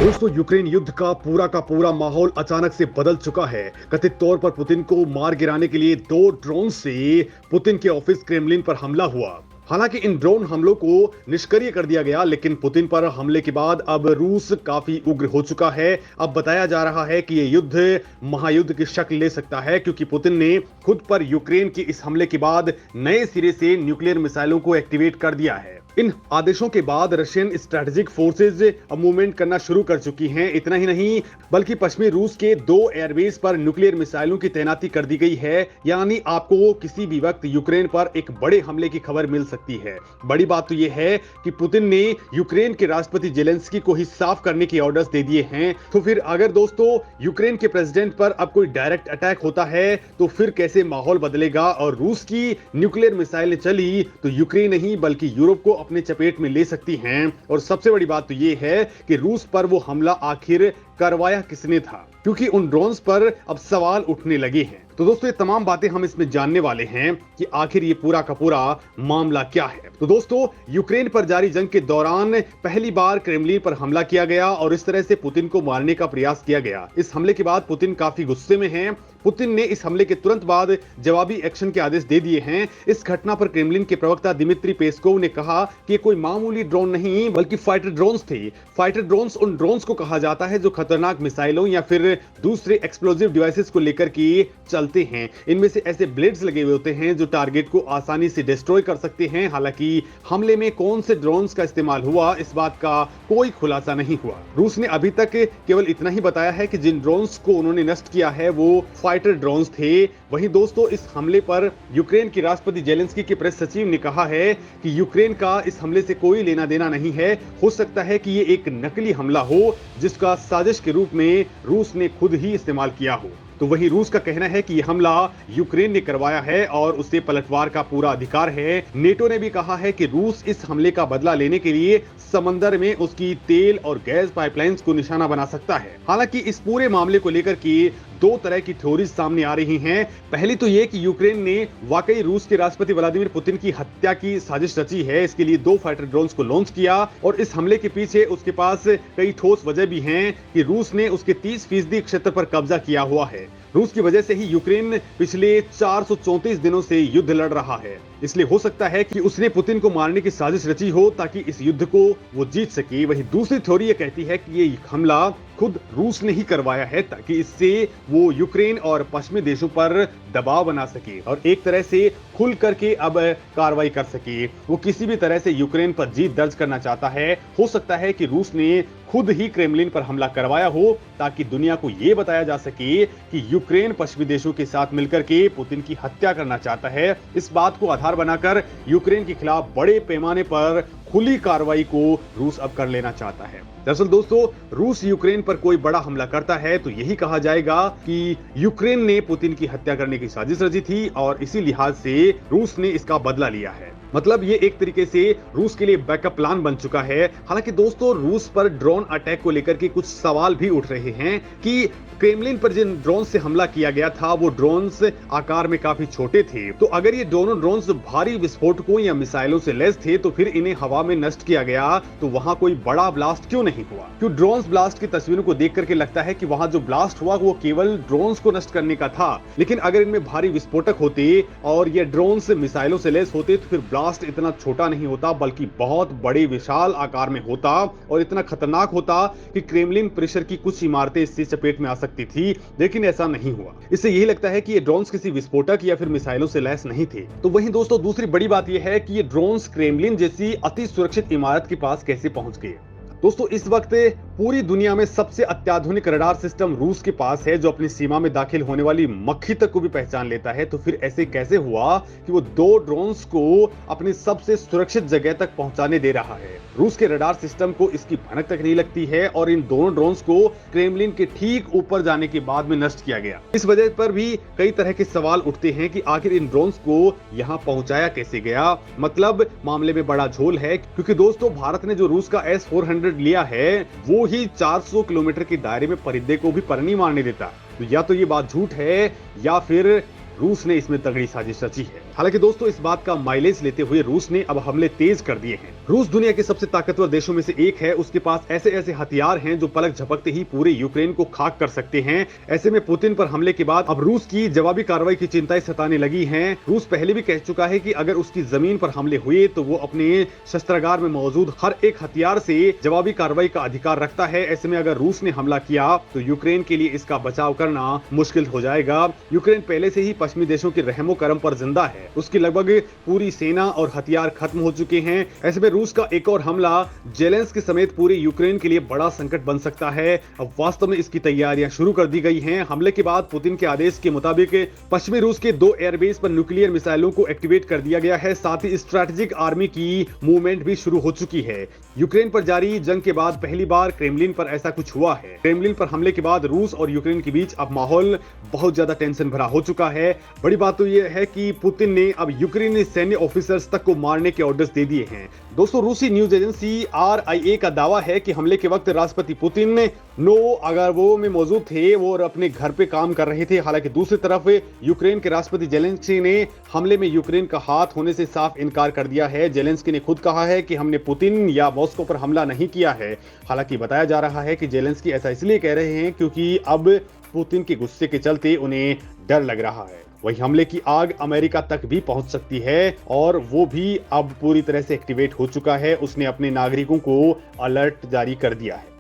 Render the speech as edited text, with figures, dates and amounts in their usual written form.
दोस्तों, यूक्रेन युद्ध का पूरा माहौल अचानक से बदल चुका है। कथित तौर पर पुतिन को मार गिराने के लिए 2 ड्रोन से पुतिन के ऑफिस क्रेमलिन पर हमला हुआ। हालांकि इन ड्रोन हमलों को निष्क्रिय कर दिया गया, लेकिन पुतिन पर हमले के बाद अब रूस काफी उग्र हो चुका है। अब बताया जा रहा है कि यह युद्ध महायुद्ध की शक्ल ले सकता है, क्योंकि पुतिन ने खुद पर यूक्रेन के इस हमले के बाद नए सिरे से न्यूक्लियर मिसाइलों को एक्टिवेट कर दिया है। इन आदेशों के बाद रशियन स्ट्रेटेजिक फोर्सेज अब मूवमेंट करना शुरू कर चुकी हैं। इतना ही नहीं, बल्कि पश्चिमी रूस के 2 एयरबेस पर न्यूक्लियर मिसाइलों की तैनाती कर दी गई है। यानी आपको किसी भी वक्त यूक्रेन पर एक बड़े हमले की खबर मिल सकती है। बड़ी बात तो यह है कि पुतिन ने यूक्रेन के राष्ट्रपति जेलेंस्की को ही साफ करने के ऑर्डर्स दे दिए हैं। तो फिर अगर दोस्तों यूक्रेन के प्रेसिडेंट पर अब कोई डायरेक्ट अटैक होता है तो फिर कैसे माहौल बदलेगा। और रूस की न्यूक्लियर मिसाइलें चली तो यूक्रेन नहीं बल्कि यूरोप को अपने चपेट में ले सकती हैं। और सबसे बड़ी बात तो यह है कि रूस पर वो हमला आखिर करवाया किसने था, क्योंकि उन ड्रोन्स पर अब सवाल उठने लगे हैं। तो दोस्तों, ये तमाम बातें हम इसमें जानने वाले हैं कि आखिर ये पूरा का पूरा मामला क्या है। तो दोस्तों, यूक्रेन पर जारी जंग के दौरान पहली बार क्रेमलिन पर हमला किया गया और इस तरह से पुतिन को मारने का प्रयास किया गया। इस हमले के बाद पुतिन काफी गुस्से में हैं। पुतिन ने इस हमले के तुरंत बाद जवाबी एक्शन के आदेश दे दिए हैं। इस घटना पर क्रेमलिन के प्रवक्ता दिमित्री पेस्कोव ने कहा कि कोई मामूली ड्रोन नहीं बल्कि फाइटर ड्रोन्स थे। फाइटर ड्रोन्स उन ड्रोन्स को कहा जाता है जो खतरनाक मिसाइलों या फिर दूसरे एक्सप्लोजिव डिवाइसेस को लेकर के चलते हैं। इनमें से ऐसे ब्लेड्स लगे हुए होते हैं जो टारगेट को आसानी से डिस्ट्रॉय कर सकते हैं। हालांकि हमले में कौन से ड्रोन्स का इस्तेमाल हुआ, इस बात का कोई खुलासा नहीं हुआ। रूस ने अभी तक केवल इतना ही बताया है कि जिन ड्रोन्स को उन्होंने नष्ट किया है वो फाइटर ड्रोन्स थे। वहीं दोस्तों, इस हमले पर यूक्रेन के राष्ट्रपति जेलेंस्की के प्रेस सचिव ने कहा है कि यूक्रेन का इस हमले से कोई लेना देना नहीं है। हो सकता है कि ये एक नकली हमला हो जिसका साजिश के रूप में रूस ने खुद ही इस्तेमाल किया हो। तो वहीं रूस का कहना है कि यह हमला यूक्रेन ने करवाया है और उसे पलटवार का पूरा अधिकार है। नेटो ने भी कहा है कि रूस इस हमले का बदला लेने के लिए समंदर में उसकी तेल और गैस पाइपलाइंस को निशाना बना सकता है। हालांकि इस पूरे मामले को लेकर के 2 तरह की थ्योरीज सामने आ रही हैं। पहली तो यह कि यूक्रेन ने वाकई रूस के राष्ट्रपति व्लादिमीर पुतिन की हत्या की साजिश रची है। इसके लिए 2 फाइटर ड्रोन्स को लॉन्च किया और इस हमले के पीछे उसके पास कई ठोस वजह भी हैं कि रूस ने उसके 30% क्षेत्र पर कब्जा किया हुआ है। रूस की वजह से ही यूक्रेन पिछले 434 दिनों से युद्ध लड़ रहा है। इसलिए हो सकता है कि उसने पुतिन को मारने की साजिश रची हो ताकि इस युद्ध को वो जीत सके। वहीं दूसरी थ्योरी ये कहती है कि ये हमला खुद रूस ने ही करवाया है ताकि इससे वो यूक्रेन और पश्चिमी देशों पर दबाव बना सके और एक तरह से खुल करके अब कार्रवाई कर सके। वो किसी भी तरह से यूक्रेन पर जीत दर्ज करना चाहता है। हो सकता है कि रूस ने खुद ही क्रेमलिन पर हमला करवाया हो ताकि दुनिया को यह बताया जा सके कि यूक्रेन पश्चिमी देशों के साथ मिलकर के पुतिन की हत्या करना चाहता है। इस बात को आधार बनाकर यूक्रेन के खिलाफ बड़े पैमाने पर खुली कार्रवाई को रूस अब कर लेना चाहता है। दरअसल दोस्तों, रूस यूक्रेन पर कोई बड़ा हमला करता है तो यही कहा जाएगा कि यूक्रेन ने पुतिन की हत्या करने की साजिश रची थी और इसी लिहाज से रूस ने इसका बदला लिया है। मतलब ये एक तरीके से रूस के लिए बैकअप प्लान बन चुका है। हालांकि दोस्तों, रूस पर ड्रोन अटैक को लेकर के कुछ सवाल भी उठ रहे हैं कि क्रेमलिन पर जिन ड्रोन से हमला किया गया था वो ड्रोन्स आकार में काफी छोटे थे। तो अगर ये दोनों ड्रोन्स भारी विस्फोटकों या मिसाइलों से लैस थे तो फिर इन्हें हवा में नष्ट किया गया तो वहां कोई बड़ा ब्लास्ट क्यों नहीं हुआ? क्यों ड्रोन्स ब्लास्ट की तस्वीरों को देख करके लगता है कि वहां जो ब्लास्ट हुआ वो केवल ड्रोन्स को नष्ट करने का था। लेकिन अगर इनमें भारी विस्फोटक होते और ये ड्रोन्स मिसाइलों से लैस होते तो फिर ब्लास्ट इतना छोटा नहीं होता बल्कि बहुत बड़े विशाल आकार में होता और इतना खतरनाक होता कि क्रेमलिन परिसर की कुछ इमारतें इससे चपेट में आ सकती थी। लेकिन ऐसा नहीं हुआ। इससे यही लगता है कि ये ड्रोन्स किसी विस्फोटक या फिर मिसाइलों से लैस नहीं थे। तो वहीं दोस्तों, दूसरी बड़ी बात यह है कि ये ड्रोन्स क्रेमलिन जैसी अति सुरक्षित इमारत के पास कैसे पहुंच गए। दोस्तों, इस वक्त पूरी दुनिया में सबसे अत्याधुनिक रडार सिस्टम रूस के पास है जो अपनी सीमा में दाखिल होने वाली मक्खी तक को भी पहचान लेता है। तो फिर ऐसे कैसे हुआ कि वो 2 ड्रोन्स को अपनी सबसे सुरक्षित जगह तक पहुंचाने दे रहा है? रूस के रडार सिस्टम को इसकी भनक तक नहीं लगती है और इन दोनों ड्रोन्स को क्रेमलिन के ठीक ऊपर जाने के बाद में नष्ट किया गया। इस वजह पर भी कई तरह के सवाल उठते हैं कि आखिर इन ड्रोन्स को यहाँ पहुंचाया कैसे गया। मतलब मामले में बड़ा झोल है, क्योंकि दोस्तों, भारत ने जो रूस का S-400 लिया है वो ही 400 किलोमीटर के दायरे में परिधे को भी पर नहीं मारने देता। तो या तो ये बात झूठ है या फिर रूस ने इसमें तगड़ी साजिश रची है। हालांकि दोस्तों इस बात का माइलेज लेते हुए रूस ने अब हमले तेज कर दिए हैं। रूस दुनिया के सबसे ताकतवर देशों में से एक है। उसके पास ऐसे ऐसे हथियार हैं जो पलक झपकते ही पूरे यूक्रेन को खाक कर सकते हैं। ऐसे में पुतिन पर हमले के बाद अब रूस की जवाबी कार्रवाई की चिंताएं सताने लगी हैं। रूस पहले भी कह चुका है कि अगर उसकी जमीन पर हमले हुए तो वो अपने शस्त्रागार में मौजूद हर एक हथियार से जवाबी कार्रवाई का अधिकार रखता है। ऐसे में अगर रूस ने हमला किया तो यूक्रेन के लिए इसका बचाव करना मुश्किल हो जाएगा। यूक्रेन पहले से ही पश्चिमी देशों के रहमो करम पर जिंदा है। उसकी लगभग पूरी सेना और हथियार खत्म हो चुके हैं। ऐसे में रूस का एक और हमला जेलेंस्की समेत पूरे यूक्रेन के लिए बड़ा संकट बन सकता है। अब वास्तव में इसकी तैयारियां शुरू कर दी गई हैं। हमले के बाद पुतिन के आदेश के मुताबिक पश्चिमी रूस के 2 एयरबेस पर न्यूक्लियर मिसाइलों को एक्टिवेट कर दिया गया है। साथ ही स्ट्रैटेजिक आर्मी की मूवमेंट भी शुरू हो चुकी है। यूक्रेन पर जारी जंग के बाद पहली बार क्रेमलिन पर ऐसा कुछ हुआ है। क्रेमलिन पर हमले के बाद रूस और यूक्रेन के बीच अब माहौल बहुत ज्यादा टेंशन भरा हो चुका है। बड़ी बात तो यह है कि पुतिन ने अब यूक्रेनी सैन्य ऑफिसर्स तक को मारने के ऑर्डर्स दे दिए हैं। दोस्तों रूसी न्यूज एजेंसी RIA का दावा है कि हमले के वक्त राष्ट्रपति पुतिन अगर वो में मौजूद थे वो और अपने घर पे काम कर रहे थे। हालांकि दूसरी तरफ यूक्रेन के राष्ट्रपति जेलेंस्की ने हमले में यूक्रेन का हाथ होने से साफ इनकार कर दिया है। जेलेंस्की ने खुद कहा है कि हमने पुतिन या मॉस्को पर हमला नहीं किया है। हालांकि बताया जा रहा है कि जेलेंस्की ऐसा इसलिए कह रहे हैं क्योंकि अब पुतिन के गुस्से के चलते उन्हें डर लग रहा है। वही हमले की आग अमेरिका तक भी पहुंच सकती है और वो भी अब पूरी तरह से एक्टिवेट हो चुका है। उसने अपने नागरिकों को अलर्ट जारी कर दिया है।